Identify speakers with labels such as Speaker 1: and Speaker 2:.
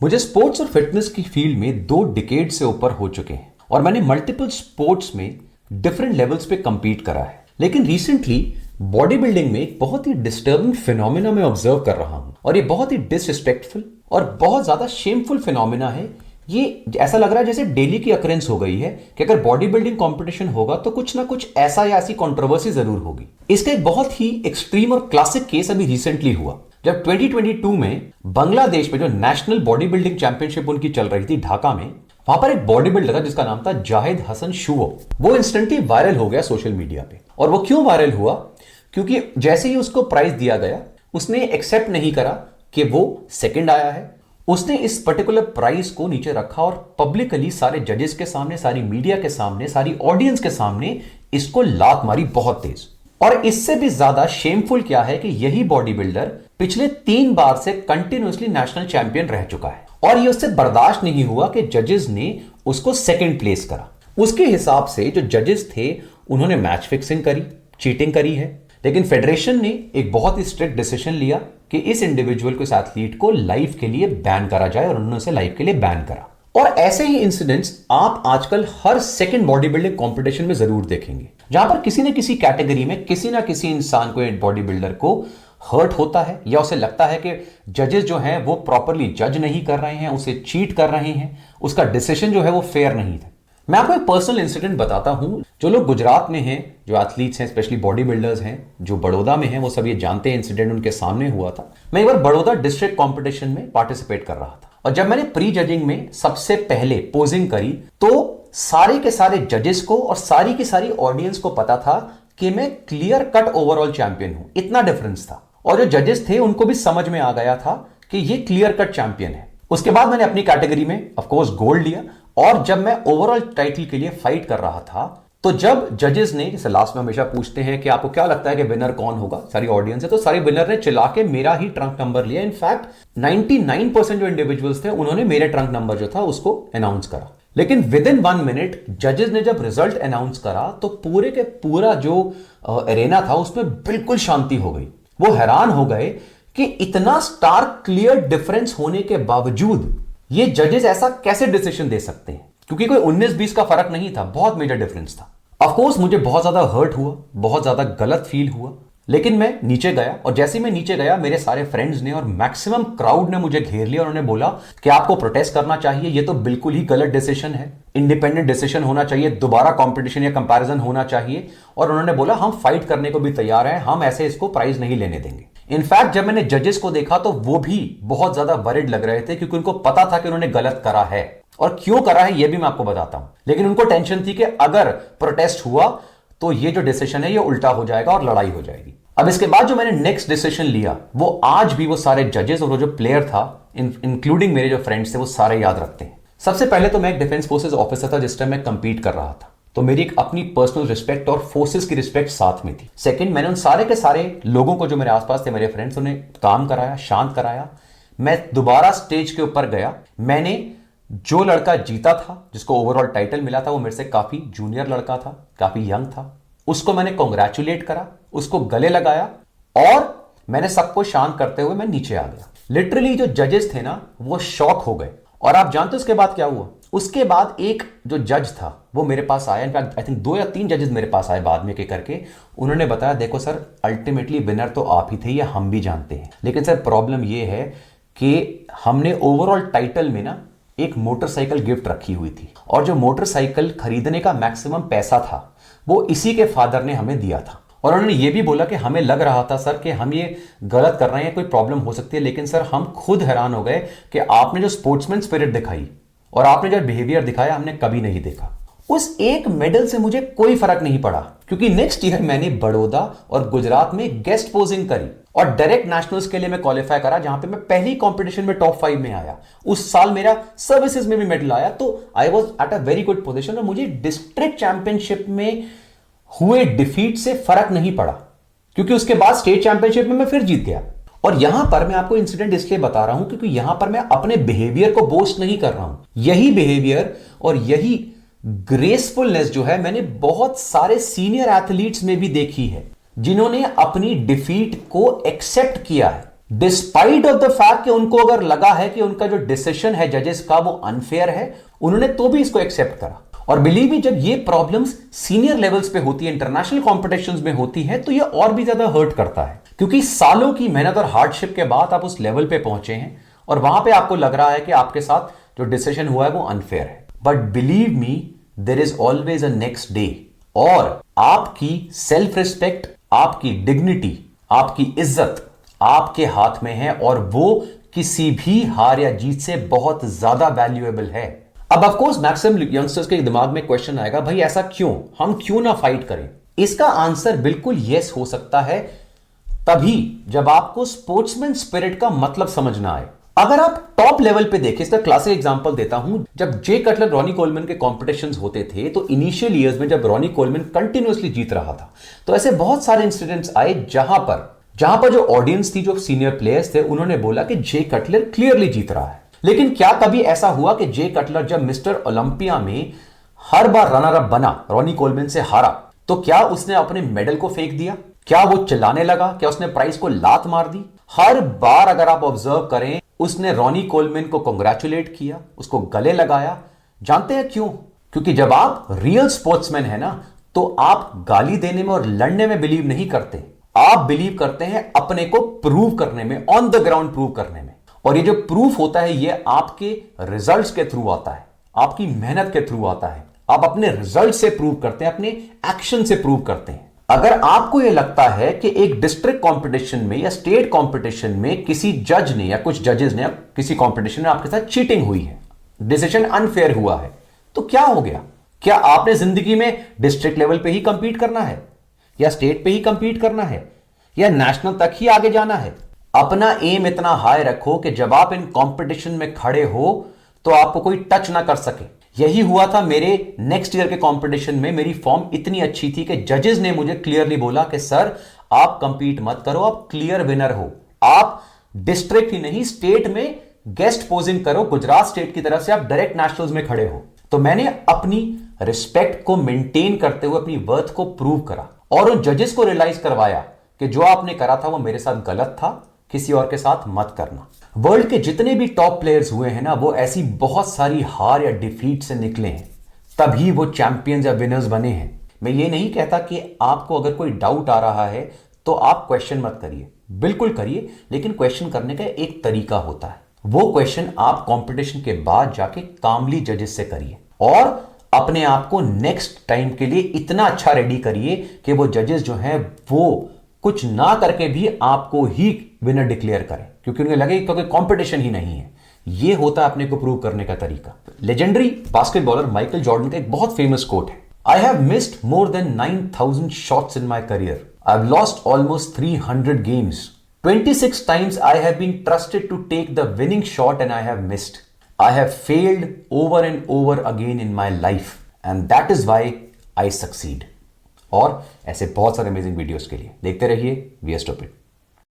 Speaker 1: मुझे स्पोर्ट्स और फिटनेस की फील्ड में 2 डिकेड से ऊपर हो चुके हैं और मैंने मल्टीपल स्पोर्ट्स में डिफरेंट लेवल्स पे compete करा है। लेकिन रिसेंटली बॉडी बिल्डिंग में एक बहुत ही डिस्टर्बिंग फिनोमिना मैं ऑब्जर्व कर रहा हूं और ये बहुत ही डिसरिस्पेक्टफुल और बहुत ज्यादा शेमफुल फिनोमिना है। ये ऐसा लग रहा है जैसे डेली की अकरेंस हो गई है कि अगर बॉडी बिल्डिंग कंपटीशन होगा तो कुछ ना कुछ ऐसा या ऐसी कंट्रोवर्सी जरूर होगी। इसका एक बहुत ही एक्सट्रीम और क्लासिक केस अभी रिसेंटली हुआ जब 2022 में बांग्लादेश में जो नेशनल बॉडी बिल्डिंग चैंपियनशिप उनकी चल रही थी ढाका में, वहां पर एक बॉडी बिल्डर था जिसका नाम था जाहिद हसन शुवो। वो इंस्टेंटली वायरल हो गया सोशल मीडिया पे। और वो क्यों वायरल हुआ? क्योंकि जैसे ही उसको प्राइज दिया गया उसने एक्सेप्ट नहीं करा कि वो सेकंड आया है। उसने इस पर्टिकुलर प्राइज को नीचे रखा और पब्लिकली सारे जजेस के सामने, सारी मीडिया के सामने, सारी ऑडियंस के सामने इसको लात मारी बहुत तेज। और इससे भी ज्यादा शेमफुल क्या है कि यही बॉडी बिल्डर पिछले 3 बार से कंटिन्यूअसली नेशनल चैंपियन रह चुका है और ये उससे बर्दाश्त नहीं हुआ कि जजेस ने उसको सेकंड प्लेस करा। उसके हिसाब से जो जजेस थे उन्होंने मैच फिक्सिंग करी, चीटिंग करी है। लेकिन फेडरेशन ने एक बहुत ही स्ट्रिक्ट डिसीजन लिया कि इस इंडिविजुअल को, इस एथलीट को लाइफ के लिए बैन करा जाए और उन्होंने उसे लाइफ के लिए बैन करा। और ऐसे ही इंसिडेंट्स आप आजकल हर सेकंड बॉडी बिल्डिंग कंपटीशन में जरूर देखेंगे, जहां पर किसी न किसी कैटेगरी में किसी ना किसी इंसान को, बॉडी बिल्डर को हर्ट होता है या उसे लगता है कि जजेस जो हैं वो प्रॉपरली जज नहीं कर रहे हैं, उसे चीट कर रहे हैं, उसका डिसीजन जो है वो फेयर नहीं था। मैं आपको एक पर्सनल इंसिडेंट बताता हूं। जो लोग गुजरात में हैं, जो एथलीट्स हैं, स्पेशली बॉडी बिल्डर्स हैं, जो बड़ौदा में हैं, वो सब ये जानते हैं इंसिडेंट उनके सामने हुआ था। मैं एक बार बड़ौदा डिस्ट्रिक्ट कंपटीशन में पार्टिसिपेट कर रहा था और जब मैंने प्री जजिंग में सबसे पहले पोजिंग करी तो सारे के सारे जजेस को और सारी की सारी ऑडियंस को पता था कि मैं क्लियर कट ओवरऑल चैंपियन हूं। इतना डिफरेंस था और जो जजेस थे उनको भी समझ में आ गया था कि ये क्लियर कट चैंपियन है। उसके बाद मैंने अपनी कैटेगरी में ऑफ कोर्स गोल्ड लिया और जब मैं ओवरऑल टाइटल के लिए फाइट कर रहा था तो जब जजेस ने, जैसे लास्ट में हमेशा पूछते हैं कि आपको क्या लगता है कि विनर कौन होगा, सारी ऑडियंस है, तो सारी विनर ने चिल्ला के मेरा ही ट्रंक नंबर लिया। इनफैक्ट 99% जो इंडिविजुअल्स थे उन्होंने मेरे ट्रंक नंबर जो था उसको अनाउंस करा। लेकिन विद इन 1 मिनट जजेस ने जब रिजल्ट अनाउंस करा तो पूरे के पूरा जो एरेना था उसमें बिल्कुल शांति हो गई। वो हैरान हो गए कि इतना स्टार्क क्लियर डिफरेंस होने के बावजूद ये जजेस ऐसा कैसे डिसीजन दे सकते हैं, क्योंकि कोई 19-20 का फर्क नहीं था, बहुत मेजर डिफरेंस था। ऑफ कोर्स मुझे बहुत ज्यादा हर्ट हुआ, बहुत ज्यादा गलत फील हुआ, लेकिन मैं नीचे गया और जैसे मैं नीचे गया मेरे सारे फ्रेंड्स ने और मैक्सिमम क्राउड ने मुझे घेर लिया और उन्होंने बोला कि आपको प्रोटेस्ट करना चाहिए, ये तो बिल्कुल ही गलत डिसीजन है, इंडिपेंडेंट डिसीजन होना चाहिए, दोबारा कंपटीशन या कंपैरिजन होना चाहिए। और उन्होंने बोला हम फाइट करने को भी तैयार हैं, हम ऐसे इसको प्राइज नहीं लेने देंगे। इनफैक्ट जब मैंने जजेस को देखा तो वो भी बहुत ज्यादा वरिड लग रहे थे क्योंकि उनको पता था कि उन्होंने गलत करा है और क्यों करा है ये भी मैं आपको बताता हूं। लेकिन उनको टेंशन थी कि अगर प्रोटेस्ट हुआ तो ये जो डिसीजन है ये उल्टा हो जाएगा और लड़ाई हो जाएगी। अब इसके बाद जो मैंने नेक्स्ट डिसीजन लिया वो आज भी वो सारे जजेस और वो जो प्लेयर था इंक्लूडिंग मेरे जो फ्रेंड्स थे वो सारे याद रखते हैं। सबसे पहले तो मैं एक डिफेंस फोर्सेस ऑफिसर था जिस टाइम मैं कंपीट कर रहा था, तो मेरी एक अपनी पर्सनल रिस्पेक्ट और फोर्सेस की रिस्पेक्ट साथ में थी। सेकंड, मैंने उन सारे के सारे लोगों को जो मेरे आसपास थे, मेरे फ्रेंड्स, उन्हें काम कराया, शांत कराया। मैं दोबारा स्टेज के ऊपर गया। मैंने जो लड़का जीता था, जिसको ओवरऑल टाइटल मिला था, वो मेरे से काफी जूनियर लड़का था, काफी यंग था, उसको मैंने कॉन्ग्रेचुलेट करा, उसको गले लगाया और मैंने सबको शांत करते हुए मैं नीचे आ गया। लिटरली जो जजेस थे ना वो शॉक हो गए। और आप जानते हो उसके बाद क्या हुआ? उसके बाद एक जो जज था वो मेरे पास आया, इनफैक्ट आई थिंक 2 या 3 जजेस मेरे पास आए बाद में के करके। उन्होंने बताया देखो सर, अल्टीमेटली विनर तो आप ही थे, ये हम भी जानते हैं, लेकिन सर प्रॉब्लम ये है कि हमने ओवरऑल टाइटल में ना एक मोटरसाइकिल गिफ्ट रखी हुई थी और जो मोटरसाइकिल खरीदने का मैक्सिमम पैसा था वो इसी के फादर ने हमें दिया था। और उन्होंने ये भी बोला कि हमें लग रहा था सर कि हम ये गलत कर रहे हैं, कोई प्रॉब्लम हो सकती है, लेकिन सर हम खुद हैरान हो गए कि आपने जो स्पोर्ट्समैन स्पिरिट दिखाई और आपने जो बिहेवियर दिखाया हमने कभी नहीं देखा। उस एक मेडल से मुझे कोई फर्क नहीं पड़ा क्योंकि नेक्स्ट ईयर मैंने बड़ौदा और गुजरात में गेस्ट पोजिंग करी और डायरेक्ट नेशनल्स के लिए मैं क्वालिफाई करा, जहां पे मैं पहली कंपटीशन में टॉप 5 में आया। उस साल मेरा सर्विसेज में भी मेडल आया, तो I was at a very good position और मुझे डिस्ट्रिक्ट चैंपियनशिप में हुए डिफीट से फर्क नहीं पड़ा क्योंकि उसके बाद स्टेट चैंपियनशिप में मैं फिर जीत गया। और यहां पर मैं आपको इंसिडेंट इसलिए बता रहा हूं क्योंकि यहां पर मैं अपने बिहेवियर को बोस्ट नहीं कर रहा हूं। यही बिहेवियर और यही ग्रेसफुलनेस जो है मैंने बहुत सारे सीनियर एथलीट्स में भी देखी है, जिन्होंने अपनी डिफीट को एक्सेप्ट किया है डिस्पाइट ऑफ द फैक्ट कि उनको अगर लगा है कि उनका जो डिसीजन है जजेस का वो अनफेयर है, उन्होंने तो भी इसको एक्सेप्ट करा। और बिलीव मी, जब ये प्रॉब्लम्स सीनियर लेवल्स पे होती है, इंटरनेशनल कॉम्पिटिशंस में होती है, तो ये और भी ज्यादा हर्ट करता है, क्योंकि सालों की मेहनत और हार्डशिप के बाद आप उस लेवल पे पहुंचे हैं और वहां पे आपको लग रहा है कि आपके साथ जो डिसीजन हुआ है वो अनफेयर है। But believe me, there is always a next day, और आपकी सेल्फ रिस्पेक्ट, आपकी डिग्निटी, आपकी इज्जत आपके हाथ में है, और वो किसी भी हार या जीत से बहुत ज्यादा वैल्यूएबल है। अब ऑफ कोर्स मैक्सिमम यंगस्टर्स के दिमाग में क्वेश्चन आएगा, भाई ऐसा क्यों, हम क्यों ना फाइट करें? इसका आंसर बिल्कुल यस हो सकता है तभी जब आपको स्पोर्ट्समैन स्पिरिट का मतलब समझना आए। अगर आप टॉप लेवल पे देखें, इसका क्लासिक एग्जांपल देता हूं, जब जे कटलर रॉनी कोलमैन के कॉम्पिटिशंस होते थे तो इनिशियल ईयर्स में जब रॉनी कोलमैन कंटिन्यूअसली जीत रहा था, तो ऐसे बहुत सारे इंसिडेंट्स आए जहां पर जो ऑडियंस थी, जो सीनियर प्लेयर्स थे, उन्होंने बोला कि जे कटलर क्लियरली जीत रहा है। लेकिन क्या कभी ऐसा हुआ कि जे कटलर जब मिस्टर ओलंपिया में हर बार रनर अप बना, रॉनी कोलमैन से हारा, तो क्या उसने अपने मेडल को फेंक दिया? क्या वो चिल्लाने लगा? क्या उसने प्राइज को लात मार दी? हर बार अगर आप ऑब्जर्व करें, उसने रॉनी कोलमैन को कांग्रेचुलेट किया, उसको गले लगाया। जानते हैं क्यों? क्योंकि जब आप रियल स्पोर्ट्समैन है ना, तो आप गाली देने में और लड़ने में बिलीव नहीं करते, आप बिलीव करते हैं अपने को प्रूव करने में, ऑन द ग्राउंड प्रूव करने में। और ये जो प्रूफ होता है ये आपके रिजल्ट्स के थ्रू आता है, आपकी मेहनत के थ्रू आता है। आप अपने रिजल्ट से प्रूव करते हैं, अपने एक्शन से प्रूव करते हैं। अगर आपको यह लगता है कि एक डिस्ट्रिक्ट कंपटीशन में या स्टेट कंपटीशन में किसी जज ने या कुछ जजेस ने किसी कंपटीशन में आपके साथ चीटिंग हुई है, डिसीजन अनफेयर हुआ है, तो क्या हो गया? क्या आपने जिंदगी में डिस्ट्रिक्ट लेवल पे ही कंपीट करना है, या स्टेट पे ही कंपीट करना है, या नेशनल तक ही आगे जाना है? अपना एम इतना हाई रखो कि जब आप इन कंपटीशन में खड़े हो तो आपको कोई टच ना कर सके। यही हुआ था मेरे नेक्स्ट ईयर के कंपटीशन में। मेरी फॉर्म इतनी अच्छी थी कि जजेस ने मुझे क्लियरली बोला कि सर आप कंपीट मत करो, आप क्लियर विनर हो, आप डिस्ट्रिक्ट ही नहीं स्टेट में गेस्ट पोजिंग करो, गुजरात स्टेट की तरफ से आप डायरेक्ट नेशनल्स में खड़े हो। तो मैंने अपनी रिस्पेक्ट को मेंटेन करते हुए अपनी वर्थ को प्रूव करा और उन जजेस को रियलाइज करवाया कि जो आपने करा था वो मेरे साथ गलत था, किसी और के साथ मत करना। वर्ल्ड के जितने भी टॉप प्लेयर्स हुए हैं ना, वो ऐसी बहुत सारी हार या डिफीट से निकले हैं, तभी वो चैंपियंस या विनर्स बने हैं। मैं ये नहीं कहता कि आपको अगर कोई डाउट आ रहा है तो आप क्वेश्चन मत करिए, बिल्कुल करिए, लेकिन क्वेश्चन करने का एक तरीका होता है। वो क्वेश्चन आप कंपटीशन के बाद जाके कामली जजेस से करिए और अपने आप को नेक्स्ट टाइम के लिए इतना अच्छा रेडी करिए कि वो जजेस जो हैं वो कुछ ना करके भी आपको ही विनर डिक्लेयर करें, क्योंकि उन्हें लगे क्योंकि कंपटीशन ही नहीं है। ये होता है अपने को प्रूव करने का तरीका। लेजेंडरी बास्केटबॉलर माइकल जॉर्डन का एक बहुत फेमस कोट है, I have missed more than 9,000 shots in my career, I have lost almost 300 games, 26 times I have been trusted to take the winning shot and I have missed. I have failed over and over again in my life and that is why I succeed. और ऐसे बहुत सारे amazing videos के लिए देखते रहिए we are stupid.